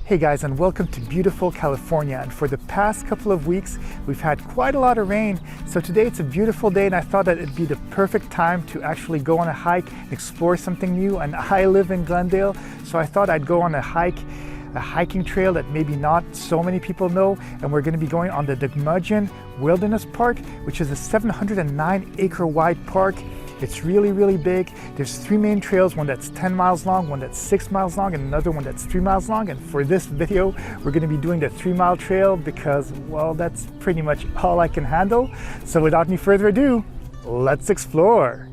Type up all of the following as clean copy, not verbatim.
Hey guys, and welcome to beautiful California. And for the past couple of weeks, we've had quite a lot of rain. So today it's a beautiful day and I thought that it'd be the perfect time to actually go on a hike, explore something new. And I live in Glendale, so I thought I'd go on a hiking trail that maybe not so many people know. And we're gonna be going on the Deukmejian Wilderness Park, which is a 709-acre wide park. It's really big. There's three main trails, one that's 10 miles long, one that's 6 miles long, and another one that's 3 miles long. And for this video, we're gonna be doing the 3-mile trail because, well, that's pretty much all I can handle. So without any further ado, let's explore.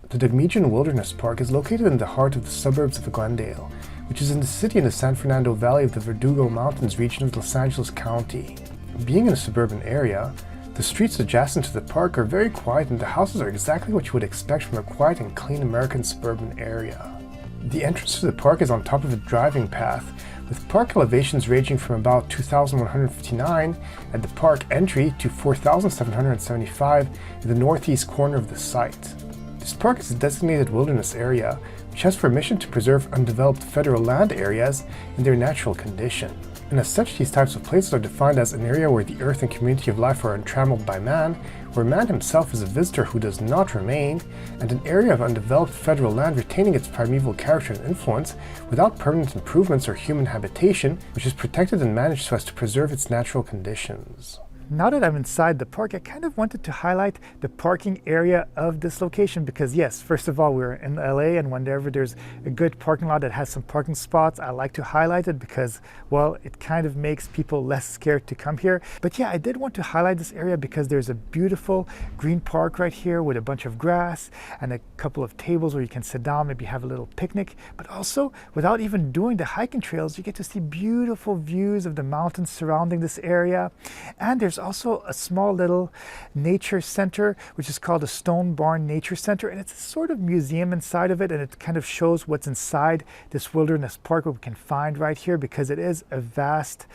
The Deukmejian Wilderness Park is located in the heart of the suburbs of Glendale, which is in the city in the San Fernando Valley of the Verdugo Mountains region of Los Angeles County. Being in a suburban area, the streets adjacent to the park are very quiet and the houses are exactly what you would expect from a quiet and clean American suburban area. The entrance to the park is on top of a driving path, with park elevations ranging from about 2,159 at the park entry to 4,775 in the northeast corner of the site. This park is a designated wilderness area which has permission to preserve undeveloped federal land areas in their natural condition. And as such, these types of places are defined as an area where the earth and community of life are untrammeled by man, where man himself is a visitor who does not remain, and an area of undeveloped federal land retaining its primeval character and influence without permanent improvements or human habitation, which is protected and managed so as to preserve its natural conditions. Now that I'm inside the park, I kind of wanted to highlight the parking area of this location because yes, first of all, we're in LA and whenever there's a good parking lot that has some parking spots, I like to highlight it because, well, it kind of makes people less scared to come here. But yeah, I did want to highlight this area because there's a beautiful green park right here with a bunch of grass and a couple of tables where you can sit down, maybe have a little picnic. But also, without even doing the hiking trails, you get to see beautiful views of the mountains surrounding this area. And there's also a small little nature center which is called a Stone Barn Nature Center, and it's a sort of museum inside of it, and it kind of shows what's inside this wilderness park, what we can find right here, because it is a vast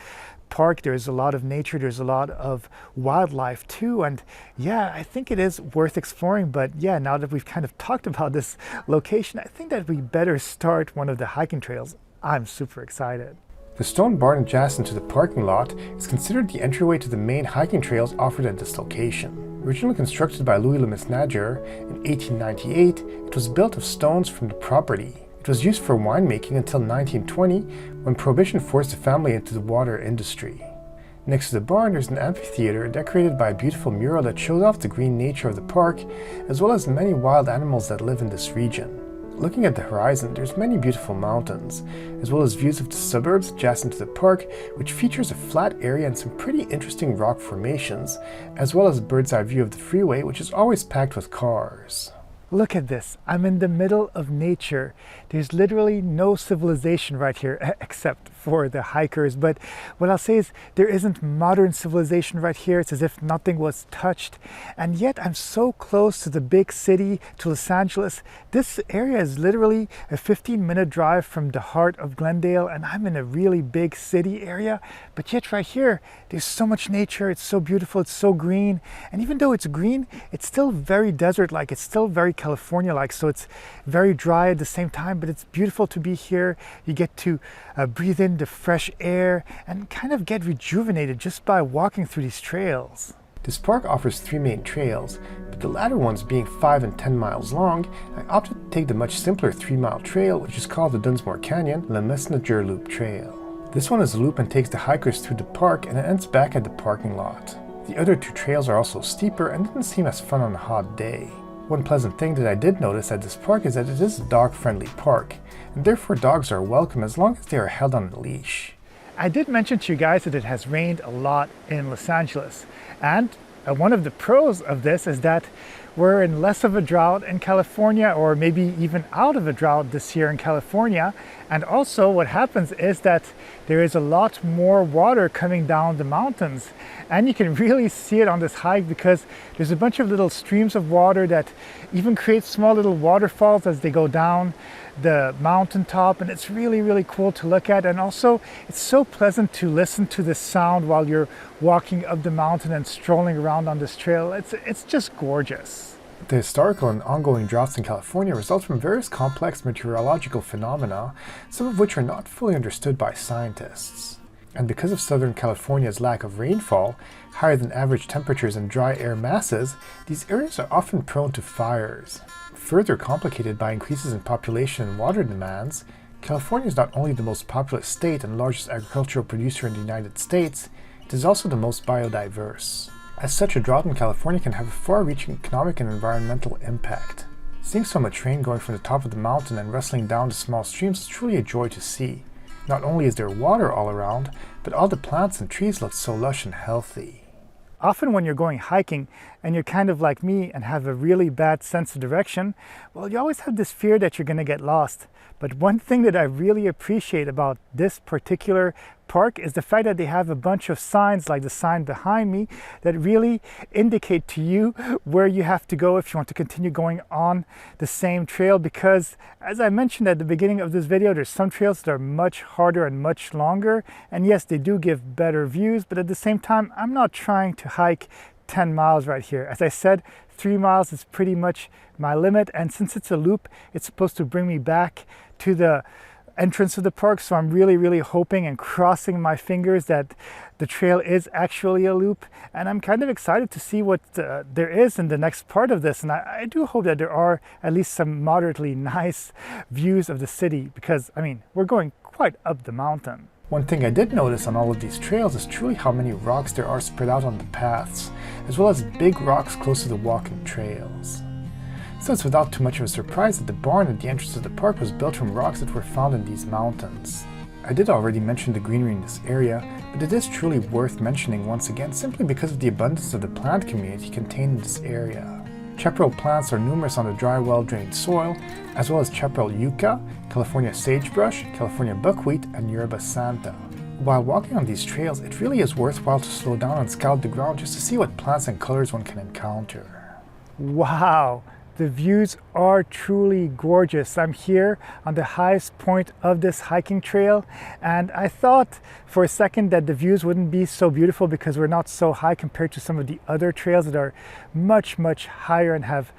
park. There's a lot of nature, there's a lot of wildlife too, and yeah, I think it is worth exploring. But yeah, now that we've kind of talked about this location, I think that we better start one of the hiking trails. I'm super excited. The stone barn adjacent to the parking lot is considered the entryway to the main hiking trails offered at this location. Originally constructed by Louis Le Mesnager in 1898, it was built of stones from the property. It was used for winemaking until 1920, when Prohibition forced the family into the water industry. Next to the barn, there's an amphitheater decorated by a beautiful mural that shows off the green nature of the park, as well as many wild animals that live in this region. Looking at the horizon, there's many beautiful mountains, as well as views of the suburbs adjacent to the park, which features a flat area and some pretty interesting rock formations, as well as a bird's eye view of the freeway, which is always packed with cars. Look at this. I'm in the middle of nature. There's literally no civilization right here except for the hikers. But what I'll say is there isn't modern civilization right here. It's as if nothing was touched. And yet I'm so close to the big city, to Los Angeles. This area is literally a 15-minute drive from the heart of Glendale, and I'm in a really big city area. But yet right here, there's so much nature. It's so beautiful. It's so green. And even though it's green, it's still very desert-like. It's still very California-like, so it's very dry at the same time, but it's beautiful to be here. You get to breathe in the fresh air and kind of get rejuvenated just by walking through these trails. This park offers 3 main trails, but the latter ones being 5 and 10 miles long, I opted to take the much simpler 3-mile trail, which is called the Dunsmore Canyon Le Mesnager Loop Trail. This one is a loop and takes the hikers through the park and it ends back at the parking lot. The other 2 trails are also steeper and didn't seem as fun on a hot day. One pleasant thing that I did notice at this park is that it is a dog-friendly park, and therefore dogs are welcome as long as they are held on a leash. I did mention to you guys that it has rained a lot in Los Angeles, and one of the pros of this is that we're in less of a drought in California, or maybe even out of a drought this year in California. And also what happens is that there is a lot more water coming down the mountains, and you can really see it on this hike because there's a bunch of little streams of water that even create small little waterfalls as they go down the mountaintop, and it's really cool to look at. And also it's so pleasant to listen to the sound while you're walking up the mountain and strolling around on this trail. It's just gorgeous. The historical and ongoing droughts in California result from various complex meteorological phenomena, some of which are not fully understood by scientists. And because of Southern California's lack of rainfall, higher than average temperatures and dry air masses, these areas are often prone to fires. Further complicated by increases in population and water demands, California is not only the most populous state and largest agricultural producer in the United States, it is also the most biodiverse. As such, a drought in California can have a far-reaching economic and environmental impact. Seeing so much rain going from the top of the mountain and rustling down the small streams is truly a joy to see. Not only is there water all around, but all the plants and trees look so lush and healthy. Often when you're going hiking and you're kind of like me and have a really bad sense of direction, well, you always have this fear that you're going to get lost. But one thing that I really appreciate about this particular park is the fact that they have a bunch of signs like the sign behind me that really indicate to you where you have to go if you want to continue going on the same trail, because as I mentioned at the beginning of this video, there's some trails that are much harder and much longer, and yes, they do give better views, but at the same time I'm not trying to hike 10 miles right here. As I said, 3 miles is pretty much my limit, and since it's a loop, it's supposed to bring me back to the entrance of the park, so I'm really hoping and crossing my fingers that the trail is actually a loop, and I'm kind of excited to see what there is in the next part of this, and I do hope that there are at least some moderately nice views of the city, because I mean, we're going quite up the mountain. One thing I did notice on all of these trails is truly how many rocks there are spread out on the paths, as well as big rocks close to the walking trails. So it's without too much of a surprise that the barn at the entrance of the park was built from rocks that were found in these mountains. I did already mention the greenery in this area, but it is truly worth mentioning once again simply because of the abundance of the plant community contained in this area. Chaparral plants are numerous on the dry, well-drained soil, as well as chaparral yucca, California sagebrush, California buckwheat, and yerba santa. While walking on these trails, it really is worthwhile to slow down and scout the ground just to see what plants and colors one can encounter. Wow! The views are truly gorgeous. I'm here on the highest point of this hiking trail, and I thought for a second that the views wouldn't be so beautiful because we're not so high compared to some of the other trails that are much higher and have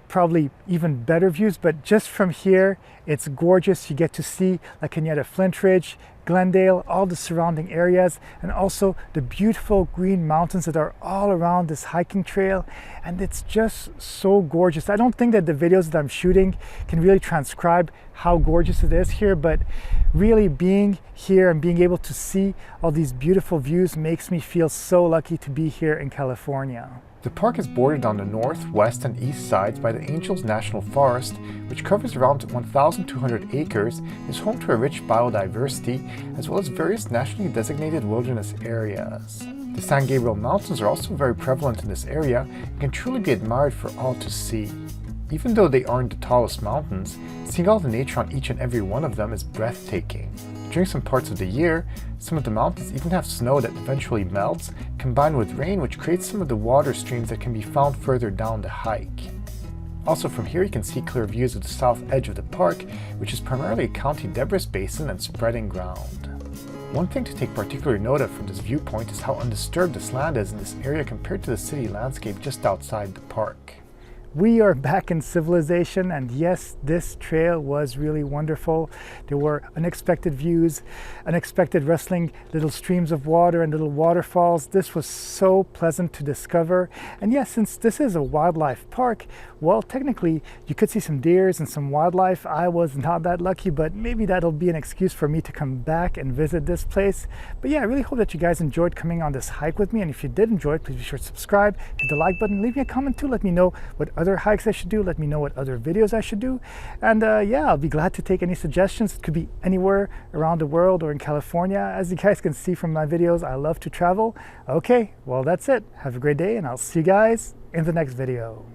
probably even better views, but just from here it's gorgeous. You get to see La Cañada Flint Ridge, Glendale, all the surrounding areas, and also the beautiful green mountains that are all around this hiking trail, and it's just so gorgeous. I don't think that the videos that I'm shooting can really transcribe how gorgeous it is here, but really being here and being able to see all these beautiful views makes me feel so lucky to be here in California. The park is bordered on the north, west, and east sides by the Angels National Forest, which covers around 1,200 acres and is home to a rich biodiversity, as well as various nationally designated wilderness areas. The San Gabriel Mountains are also very prevalent in this area and can truly be admired for all to see. Even though they aren't the tallest mountains, seeing all the nature on each and every one of them is breathtaking. During some parts of the year, some of the mountains even have snow that eventually melts, combined with rain, which creates some of the water streams that can be found further down the hike. Also from here you can see clear views of the south edge of the park, which is primarily a county debris basin and spreading ground. One thing to take particular note of from this viewpoint is how undisturbed this land is in this area compared to the city landscape just outside the park. We are back in civilization, and yes, this trail was really wonderful. There were unexpected views, unexpected rustling little streams of water and little waterfalls. This was so pleasant to discover. And yes, since this is a wildlife park, well, technically you could see some deers and some wildlife. I was not that lucky, but maybe that'll be an excuse for me to come back and visit this place. But yeah, I really hope that you guys enjoyed coming on this hike with me, and if you did enjoy it, please be sure to subscribe, hit the like button, leave me a comment too, let me know what other hikes I should do, let me know what other videos I should do, and yeah, I'll be glad to take any suggestions. It could be anywhere around the world or in California. As you guys can see from my videos, I love to travel. Okay, well that's it. Have a great day, and I'll see you guys in the next video.